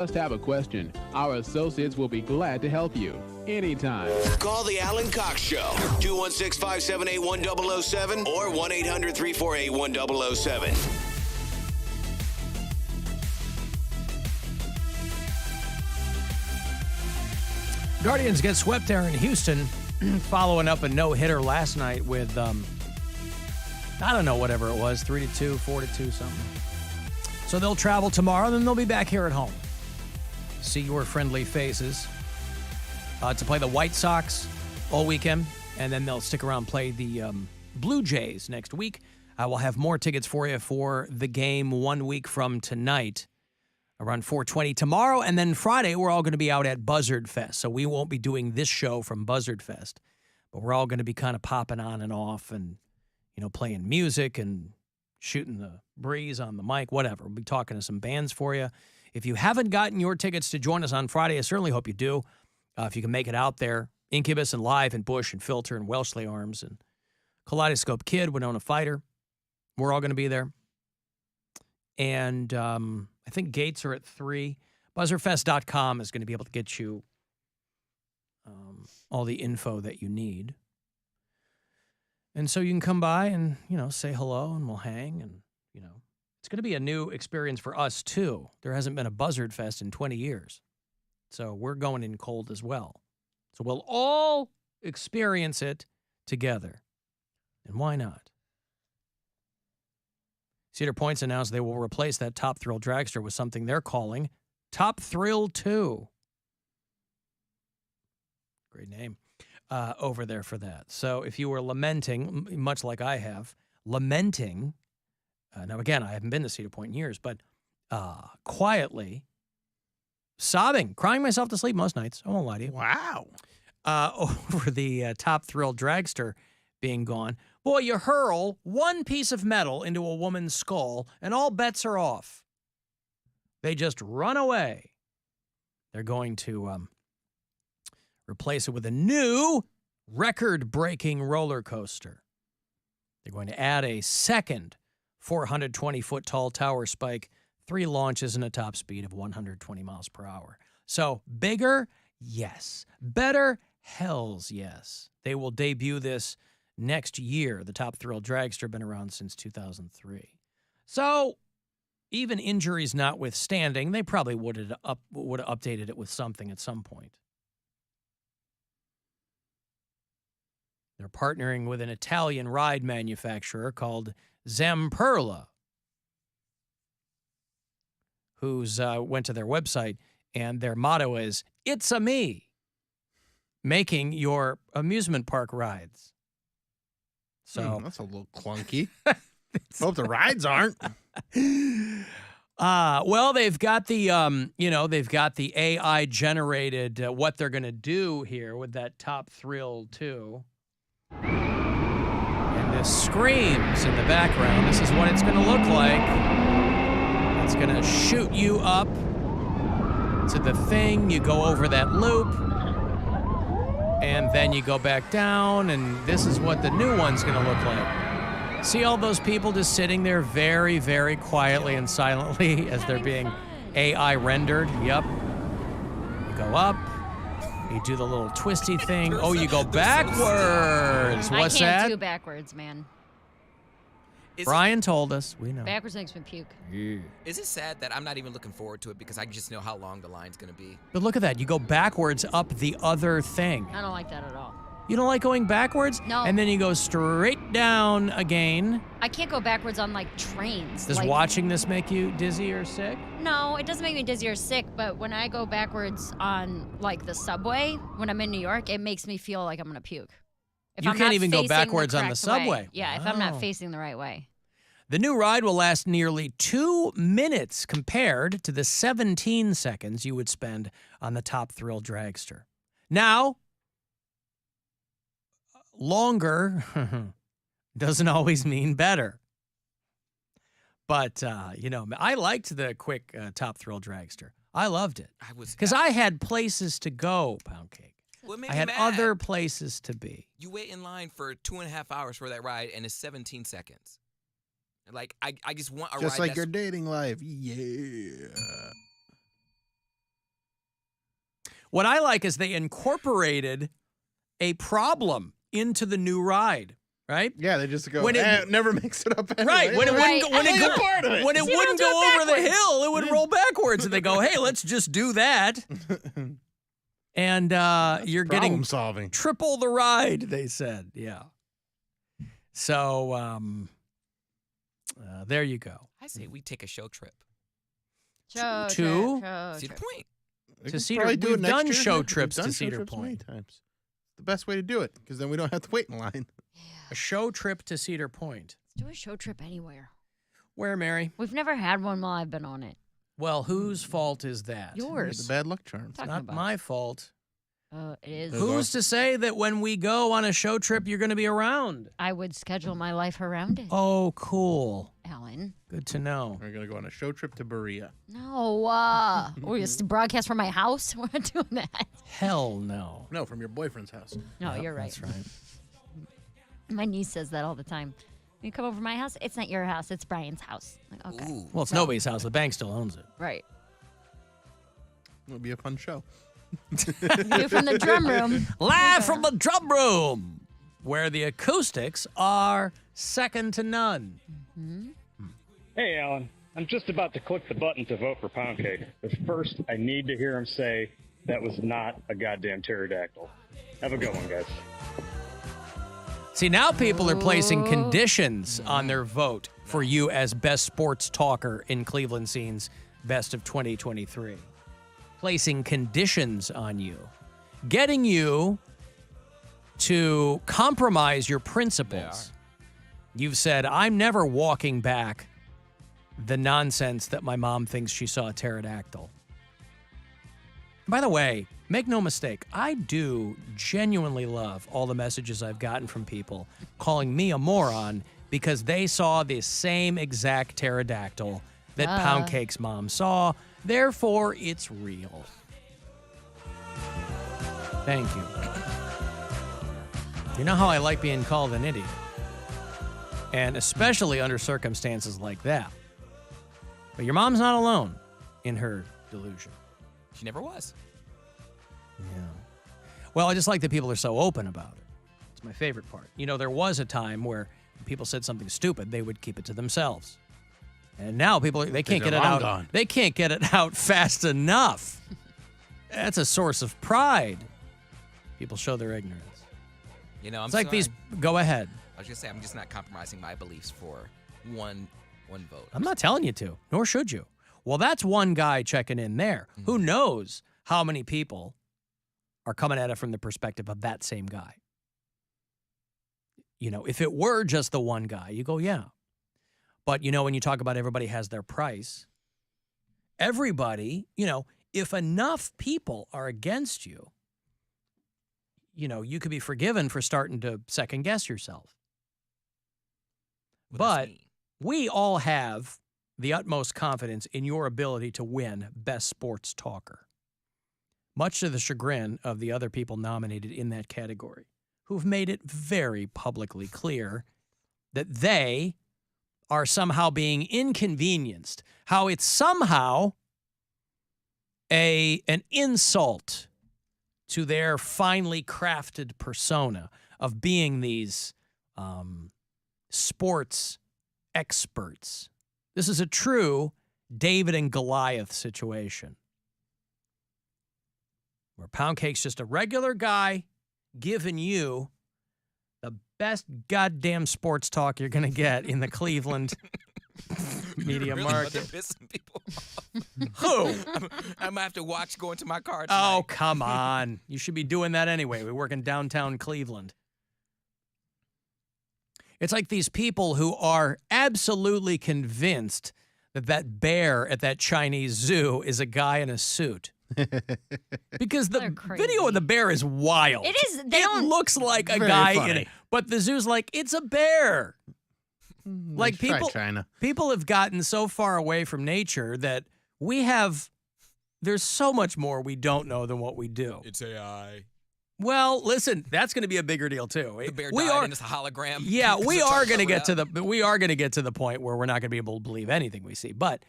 Just have a question. Our associates will be glad to help you anytime. Call the Alan Cox Show, 216-578-1007 or 1-800-348-1007. Guardians get swept there in Houston, following up a no-hitter last night with, I don't know, whatever it was, 3-2, 4-2, something. So they'll travel tomorrow, then they'll be back here at home. See your friendly faces to play the White Sox all weekend, and then they'll stick around and play the Blue Jays next week. I will have more tickets for you for the game 1 week from tonight, around 4:20 tomorrow, and then Friday we're all going to be out at Buzzard Fest. So we won't be doing this show from Buzzard Fest, but we're all going to be kind of popping on and off and, you know, playing music and shooting the breeze on the mic, whatever. We'll be talking to some bands for you. If you haven't gotten your tickets to join us on Friday, I certainly hope you do. If you can make it out there, Incubus and Live and Bush and Filter and Welshly Arms and Kaleidoscope Kid, Winona Fighter, we're all going to be there. And I think gates are at 3. Buzzerfest.com is going to be able to get you all the info that you need. And so you can come by and, you know, say hello and we'll hang and, you know. It's going to be a new experience for us, too. There hasn't been a Buzzard Fest in 20 years. So we're going in cold as well. So we'll all experience it together. And why not? Cedar Point's announced they will replace that Top Thrill dragster with something they're calling Top Thrill 2. Great name over there for that. So if you were lamenting, much like I have, lamenting... now, again, I haven't been to Cedar Point in years, but quietly sobbing, crying myself to sleep most nights. I won't lie to you. Wow. Over the Top Thrill dragster being gone. Boy, you hurl one piece of metal into a woman's skull, and all bets are off. They just run away. They're going to replace it with a new record-breaking roller coaster. They're going to add a second 420-foot tall tower spike, 3 launches, and a top speed of 120 miles per hour. So bigger? Yes. Better? Hells yes. They will debut this next year. The Top Thrill dragster been around since 2003. So even injuries notwithstanding, they probably would have updated it with something at some point. They're partnering with an Italian ride manufacturer called Zamperla, who's went to their website, and their motto is, "It's a me," making your amusement park rides. So that's a little clunky. Hope the rides aren't. Well, they've got the they've got the AI generated what they're going to do here with that Top Thrill 2. And this screams in the background. This is what it's going to look like. It's going to shoot you up to the thing. You go over that loop. And then you go back down. And this is what the new one's going to look like. See all those people just sitting there very, very quietly and silently as they're being AI rendered? Yep. You go up. You do the little twisty thing. Oh, you go backwards. What's that? I can't do backwards, man. Brian told us. We know. Backwards makes me puke. Yeah. Is it sad that I'm not even looking forward to it because I just know how long the line's going to be? But look at that. You go backwards up the other thing. I don't like that at all. You don't like going backwards? No. And then you go straight down again. I can't go backwards on, like, trains. Does watching this make you dizzy or sick? No, it doesn't make me dizzy or sick, but when I go backwards on, like, the subway, when I'm in New York, it makes me feel like I'm going to puke. If You I'm can't not even go facing backwards the on the correct subway. way. Yeah, if I'm Wow. not facing the right way. The new ride will last nearly 2 minutes compared to the 17 seconds you would spend on the Top Thrill dragster. Now, longer doesn't always mean better. But, I liked the quick Top Thrill dragster. I loved it. Because I had places to go, Poundcake. What made I me had mad? other places to be. You wait in line for 2.5 hours for that ride, and it's 17 seconds. Like, I just want a Just ride like your dating life. Yeah. What I like is they incorporated a problem into the new ride, right? Yeah, they just go, When it- never mix it up anyway. Right. When it Right. wouldn't, when it See, we wouldn't don't do go it over the backwards. hill, it would roll backwards. And they go, hey, let's just do that. And you're getting Problem solving. triple the ride, they said. Yeah. So there you go. I say we take a show trip. Show To- trip, show See the trip. point? We To can Cedar- probably do we've it next done year. show We've trips done to show Cedar trips many Point. times. The best way to do it, because then we don't have to wait in line. A show trip to Cedar Point. Let's do a show trip anywhere. Where, Mary? We've never had one while I've been on it. Well, whose fault is that? The Yours. bad luck charm. Talking Not about. my fault. It is. There's Who's to say that when we go on a show trip, you're going to be around? I would schedule my life around it, Oh, cool. Alan. Good to know. We're going to go on a show trip to Berea. No. We just broadcast from my house. We're not doing that. Hell no. No, from your boyfriend's house. No, you're right. That's right. My niece says that all the time. When you come over to my house, it's not your house. It's Brian's house. Like, okay. Ooh. Well, it's nobody's house. The bank still owns it. Right. It'll be a fun show. You from the drum room. Live from the drum room, where the acoustics are second to none. Hey, Alan. I'm just about to click the button to vote for Poundcake. But first, I need to hear him say that was not a goddamn pterodactyl. Have a good one, guys. See, now people are placing conditions on their vote for you as best sports talker in Cleveland Scene's Best of 2023. Placing conditions on you, getting you to compromise your principles. You've said, I'm never walking back the nonsense that my mom thinks she saw a pterodactyl. By the way, make no mistake, I do genuinely love all the messages I've gotten from people calling me a moron because they saw the same exact pterodactyl that Poundcake's mom saw. Therefore, it's real. Thank you. You know how I like being called an idiot? And especially under circumstances like that. But your mom's not alone in her delusion. She never was. Yeah. Well, I just like that people are so open about it. It's my favorite part. You know, there was a time where people said something stupid, they would keep it to themselves. And now people, they can't get it out. Gone. They can't get it out fast enough. That's a source of pride. People show their ignorance. You know, I'm It's like sorry. these, go ahead. I was gonna say I'm just not compromising my beliefs for one vote. I'm not telling you to, nor should you. Well, that's one guy checking in there. Who knows how many people are coming at it from the perspective of that same guy? You know, if it were just the one guy, you go, yeah. But, you know, when you talk about everybody has their price, everybody, you know, if enough people are against you, you know, you could be forgiven for starting to second guess yourself. What does But that mean? we all have the utmost confidence in your ability to win Best Sports Talker, much to the chagrin of the other people nominated in that category, who've made it very publicly clear that they are somehow being inconvenienced, how it's somehow an insult to their finely crafted persona of being these sports experts. This is a true David and Goliath situation, where Poundcake's just a regular guy giving you the best goddamn sports talk you're going to get in the Cleveland media Really, market. they're pissing people off. Who? I'm gonna have to watch going to my car Oh, tonight. come on. You should be doing that anyway. We work in downtown Cleveland. It's like these people who are absolutely convinced that that bear at that Chinese zoo is a guy in a suit. Because the They're crazy. video of the bear is wild. It is. They don't. looks like a Very guy in funny. it, but the zoo's like, it's a bear. Like Let's try people, China. people have gotten so far away from nature that there's so much more we don't know than what we do. It's AI. Well, listen, that's going to be a bigger deal too. The bear we died are, and it's a hologram. yeah, Because we they're are trying going to cover get it up. we are going to get to the point where we're not going to be able to believe anything we see. But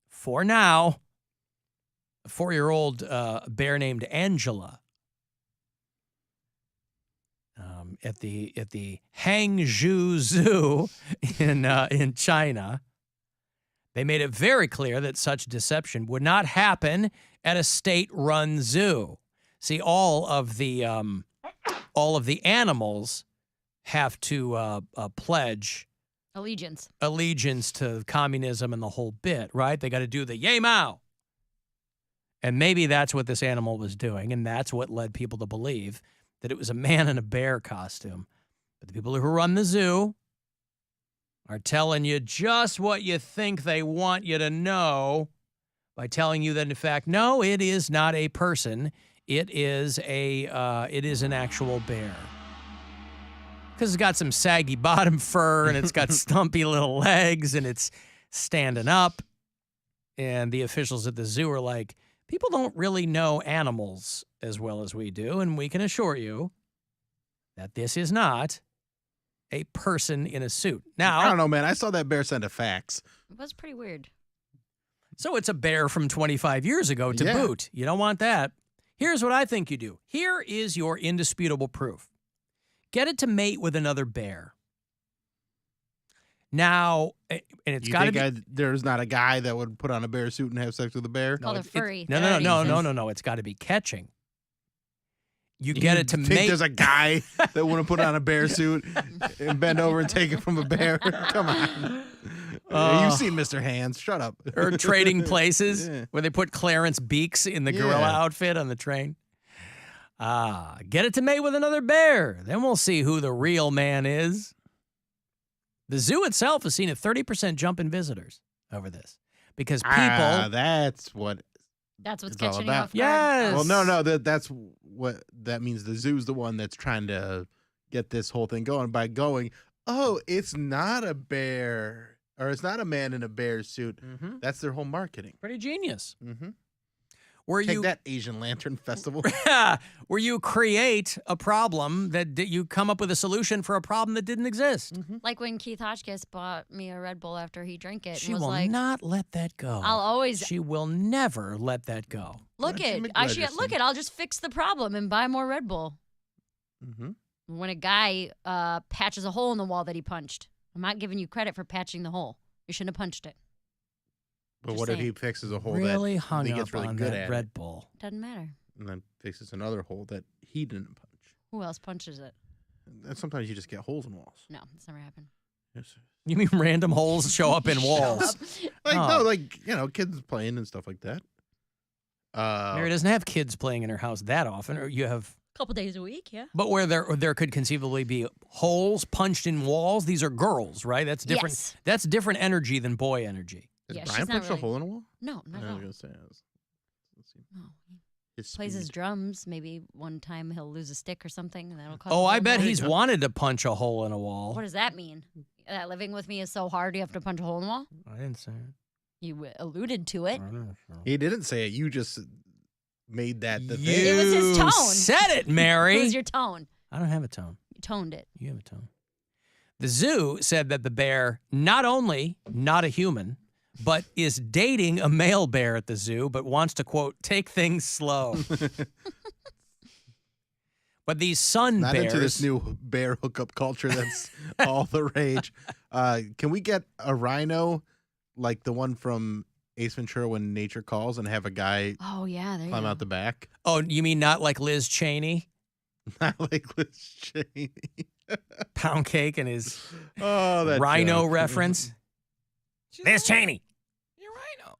for now, 4-year-old bear named Angela at the Hangzhou Zoo in China. They made it very clear that such deception would not happen at a state-run zoo. See, all of the animals have to pledge allegiance to communism and the whole bit, right? They got to do the yay mao. And maybe that's what this animal was doing, and that's what led people to believe that it was a man in a bear costume. But the people who run the zoo are telling you just what you think they want you to know by telling you that, in fact, no, it is not a person. It is an actual bear. Because it's got some saggy bottom fur, and it's got stumpy little legs, and it's standing up. And the officials at the zoo are like, people don't really know animals as well as we do, and we can assure you that this is not a person in a suit. Now, I don't know, man. I saw that bear send a fax. It was pretty weird. So it's a bear from 25 years ago to boot. You don't want that. Here's what I think you do. Here is your indisputable proof. Get it to mate with another bear. Now, and it's got to be... there's not a guy that would put on a bear suit and have sex with a bear? Called a furry. No. It's got to be catching. You get it to think mate. There's a guy that wouldn't put on a bear suit and bend over and take it from a bear? Come on. You've seen Mr. Hands. Shut up. Or Trading Places, where they put Clarence Beaks in the gorilla outfit on the train. Get it to mate with another bear. Then we'll see who the real man is. The zoo itself has seen a 30% jump in visitors over this because people. That's what's catching you off guard. Yes. Well, no. That's what that means. The zoo's the one that's trying to get this whole thing going by going, oh, it's not a bear or it's not a man in a bear suit. Mm-hmm. That's their whole marketing. Pretty genius. Mm-hmm. Take that Asian Lantern Festival. Where you create a problem that you come up with a solution for a problem that didn't exist. Mm-hmm. Like when Keith Hotchkiss bought me a Red Bull after he drank it. She and was will like, not let that go. She will never let that go. I'll just fix the problem and buy more Red Bull. Mm-hmm. When a guy patches a hole in the wall that he punched, I'm not giving you credit for patching the hole. You shouldn't have punched it. But what if he fixes a hole really that hung he up gets really on good that at Red Bull? Doesn't matter. And then fixes another hole that he didn't punch. Who else punches it? And sometimes you just get holes in walls. No, it's never happened. Yes. You mean random holes show up in walls? Kids playing and stuff like that. Mary doesn't have kids playing in her house that often, or you have a couple days a week, yeah. But where there could conceivably be holes punched in walls. These are girls, right? That's different. Yes. That's different energy than boy energy. Has Brian punched a hole in a wall? No, not at all. Let's see. No. He plays his drums. Maybe one time he'll lose a stick or something, and that'll cause. Oh, I bet he's wanted to punch a hole in a wall. What does that mean? That living with me is so hard you have to punch a hole in the wall? I didn't say it. You alluded to it. He didn't say it. You just made that the thing. It was his tone. Said it, Mary. It was your tone. I don't have a tone. You toned it. You have a tone. The zoo said that the bear, not only not a human, but is dating a male bear at the zoo, but wants to, quote, take things slow. But these sun not bears... into this new bear hookup culture that's all the rage. Can we get a rhino like the one from Ace Ventura when nature calls and have a guy climb out the back? Oh, you mean not like Liz Cheney? Not like Liz Cheney. Poundcake and his that rhino joke. reference. Liz Cheney. You're rhino.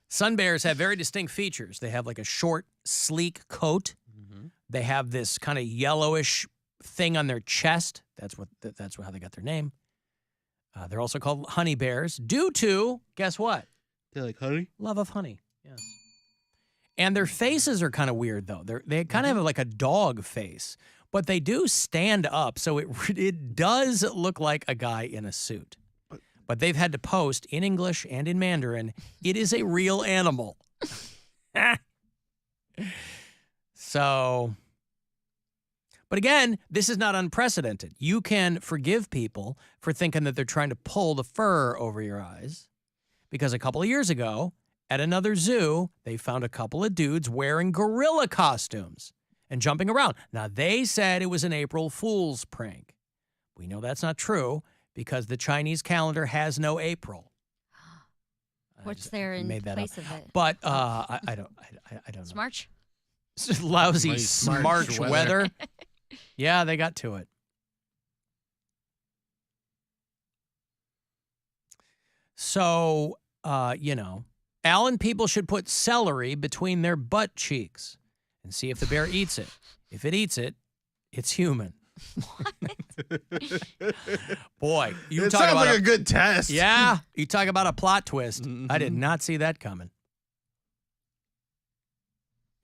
Sun bears have very distinct features. They have like a short, sleek coat. Mm-hmm. They have this kind of yellowish thing on their chest. That's how they got their name. They're also called honey bears due to, guess what? They like honey? Love of honey. Yes. And their faces are kind of weird, though. They kind of have like a dog face, but they do stand up, so it does look like a guy in a suit. But they've had to post in English and in Mandarin, it is a real animal. So, but again, this is not unprecedented. You can forgive people for thinking that they're trying to pull the fur over your eyes, because a couple of years ago, At another zoo, they found a couple of dudes wearing gorilla costumes and jumping around. Now, they said it was an April Fool's prank. We know that's not true because the Chinese calendar has no April. What's there in place of it? But I don't know. Smarch? Lousy Nice March March weather. Yeah, they got to it. So, Alan, people should put celery between their butt cheeks and see if the bear eats it. If it eats it, it's human. Boy, you It talk sounds about like a good test. Yeah, you talk about a plot twist. I did not see that coming.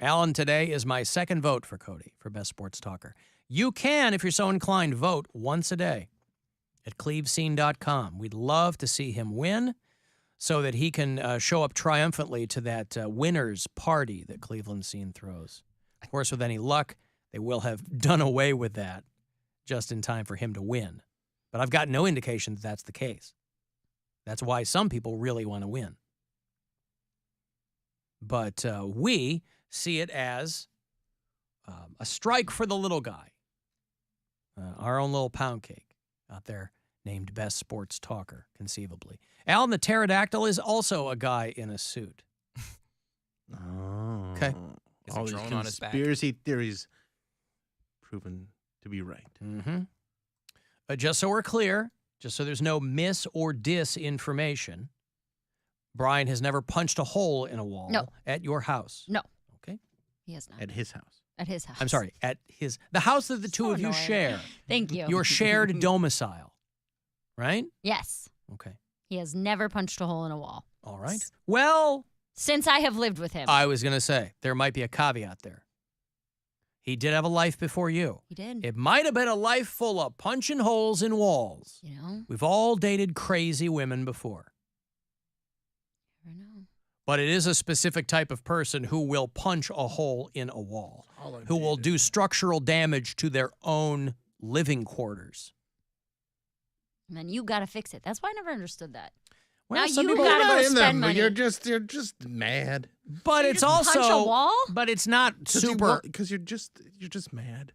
Alan, today is my second vote for Cody for Best Sports Talker. You can, if you're so inclined, vote once a day at clevescene.com. We'd love to see him win so that he can show up triumphantly to that winner's party that Cleveland Scene throws. Of course, with any luck, they will have done away with that just in time for him to win. But I've got no indication that that's the case. That's why some people really want to win. But we see it as a strike for the little guy. Our own little Poundcake out there named Best Sports Talker, conceivably. Alan the Pterodactyl is also a guy in a suit. Oh. Okay. Is All a these drone on his back. conspiracy theories proven to be right. Mm-hmm. Just so we're clear, just so there's no mis or disinformation, Brian has never punched a hole in a wall at your house. No. Okay. He has not. At his house. At his house. I'm sorry, at the house that the two of you annoying. share. Thank you. Your shared domicile, right? Yes. Okay. He has never punched a hole in a wall. All right. Well, since I have lived with him. I was going to say, there might be a caveat there. He did have a life before you. He did. It might have been a life full of punching holes in walls. You know? We've all dated crazy women before. I know. But it is a specific type of person who will punch a hole in a wall, who will do structural damage to their own living quarters. And then you got to fix it. That's why I never understood that. Well, now some you people- got to You're go not in spend them. money. You're just mad. But You it's just also punch a wall? But it's not super. Because you're just mad.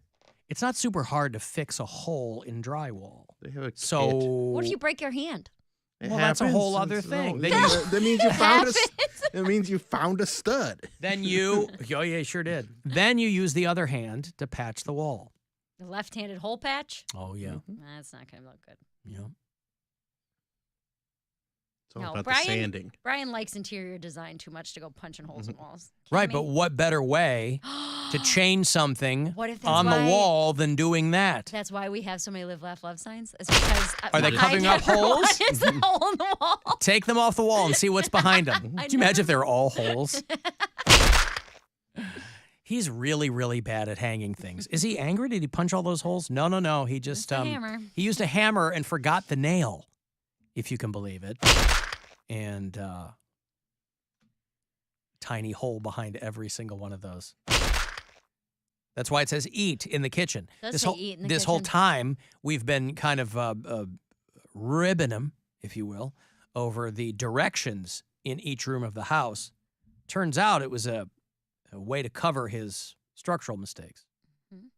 It's not super hard to fix a hole in drywall. They have a So kit. What if you break your hand? It Well, that's a happens. whole other It's- thing. no, Then that means you found a. Happens. It means you found a stud. then you, oh yeah, sure did. Then you use the other hand to patch the wall. The left-handed hole patch? Oh yeah, That's not going to look good. yeah. It's all No, about Brian- the sanding. Brian likes interior design too much to go punching holes in walls. Right, but what better way to change something What if that's on the why- wall than doing that? That's why we have so many live, laugh, love signs. It's because Are they behind covering up everyone holes? is a hole in the wall. Take them off the wall and see what's behind them. I Could you imagine know. if they were all holes? He's really, really bad at hanging things. Is he angry? Did he punch all those holes? No. He just a hammer. he used a hammer and forgot the nail, if you can believe it. And tiny hole behind every single one of those. That's why it says "eat" in the kitchen. Does This say whole eat in the this whole kitchen. time we've been kind of ribbing him, if you will, over the directions in each room of the house. Turns out it was a way to cover his structural mistakes. Mhm.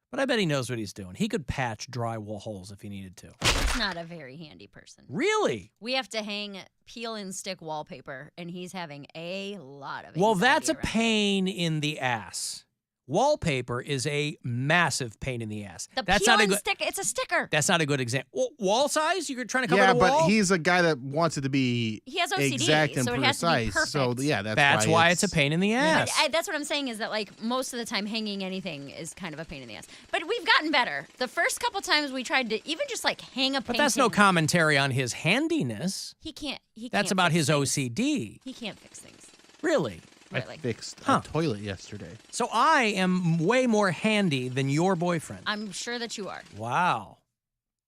But I bet he knows what he's doing. He could patch drywall holes if he needed to. He's not a very handy person. Really? We have to hang peel and stick wallpaper, and he's having a lot of Well, anxiety that's a around it. pain in the ass. Wallpaper is a massive pain in the ass. The That's peel not a and good. stick, it's a sticker. That's not a good example. Wall size? You're trying to cover Yeah, the wall? but he's a guy that wants it to be He has OCD, exact and so it has to be precise. So perfect. yeah, That's why it's a pain in the But ass. that's what I'm saying is that, like, most of the time hanging anything is kind of a pain in the ass. But we've gotten better. The first couple times we tried to even just, like, hang a But painting. that's no commentary on his handiness. He can't. That's about fix his things. OCD. He can't fix things. Really? I Really. fixed Huh. a toilet yesterday. So I am way more handy than your boyfriend. I'm sure that you are. Wow.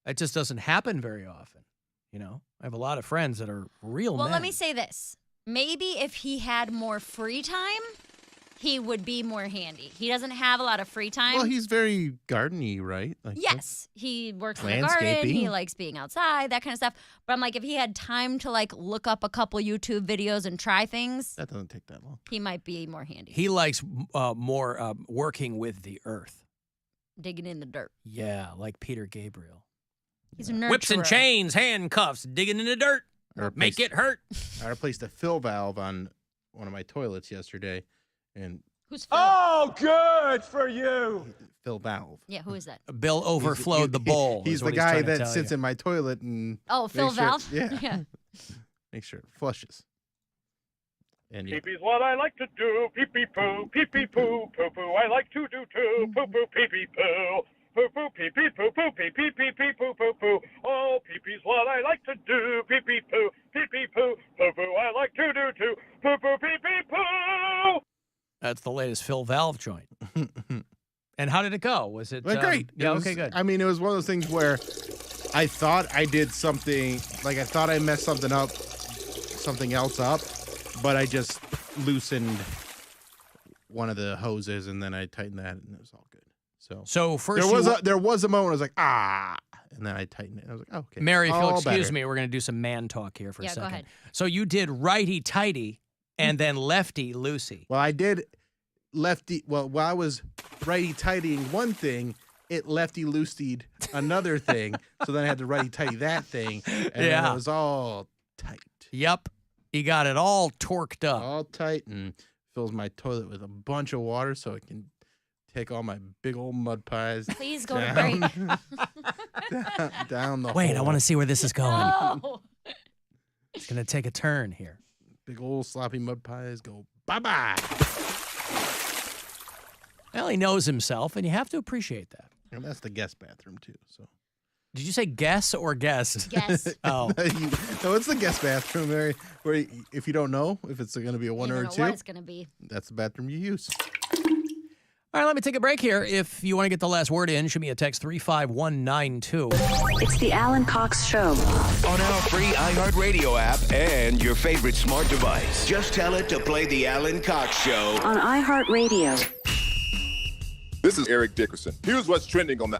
That just doesn't happen very often. You know, I have a lot of friends that are real Well, men. let me say this. Maybe if he had more free time, he would be more handy. He doesn't have a lot of free time. Well, he's very garden-y, right? Like, yes, he works in the garden. Landscaping. He likes being outside, that kind of stuff. But I'm like, if he had time to like look up a couple YouTube videos and try things, that doesn't take that long. he might be more handy. He likes more working with the earth. Digging in the dirt. Yeah, like Peter Gabriel. He's a nurturer. Whips and chains, handcuffs, digging in the dirt. Make it hurt. I replaced a fill valve on one of my toilets yesterday, and Who's Phil? Oh, good for you. fill valve. Yeah, who is that? Bill overflowed the bowl. He's is the what guy trying to that tell sits you. in my toilet and Oh, Phil makes sure- Valve? Yeah. Make sure it flushes. And yeah. Pee-pee's what I like to do. Pee-pee-poo, pee-pee-poo, poo-poo. I like to do too. Poo-poo, pee-pee-poo. Poo-poo, pee-pee-poo-poo, pee-pee-pee-pee-poo, poo-poo. Oh, pee-pee's what I like to do. Pee-pee-poo, pee-pee-poo, poo-poo. I like to do too. Poo-poo, pee-pee-poo. That's the latest Phil Valve joint. And how did it go? Was it Well, great. Yeah, It was- okay, good. I mean, it was one of those things where I thought I did something, like I thought I messed something else up, but I just loosened one of the hoses and then I tightened that and it was all good. So first there was a moment where I was like, and then I tightened it. And I was like, oh, okay. Mary, if you'll all excuse better. me, we're going to do some man talk here for a Yeah, go second. ahead. So you did righty-tighty and then lefty-loosey. Well, I did lefty. Well, while I was righty-tightying one thing, it lefty-looseyed another thing. So then I had to righty-tighty that thing. And then it was all tight. Yep. You got it all torqued up. All tight and fills my toilet with a bunch of water so it can take all my big old mud pies. Please go to break. down the Wait, I hole. want to see where this is going. No. It's going to take a turn here. Big old sloppy mud pies go bye-bye. Well, he knows himself, and you have to appreciate that. And that's the guest bathroom, too. So. Did you say guess or guest? Guess. Oh. No, it's the guest bathroom, Mary, where if you don't know if it's going to be a one You or don't a know what two, it's going to be. that's the bathroom you use. All right, let me take a break here. If you want to get the last word in, shoot me a text 35192. It's the Alan Cox Show. On our free iHeartRadio app and your favorite smart device. Just tell it to play the Alan Cox Show. On iHeartRadio. This is Eric Dickerson. Here's what's trending on the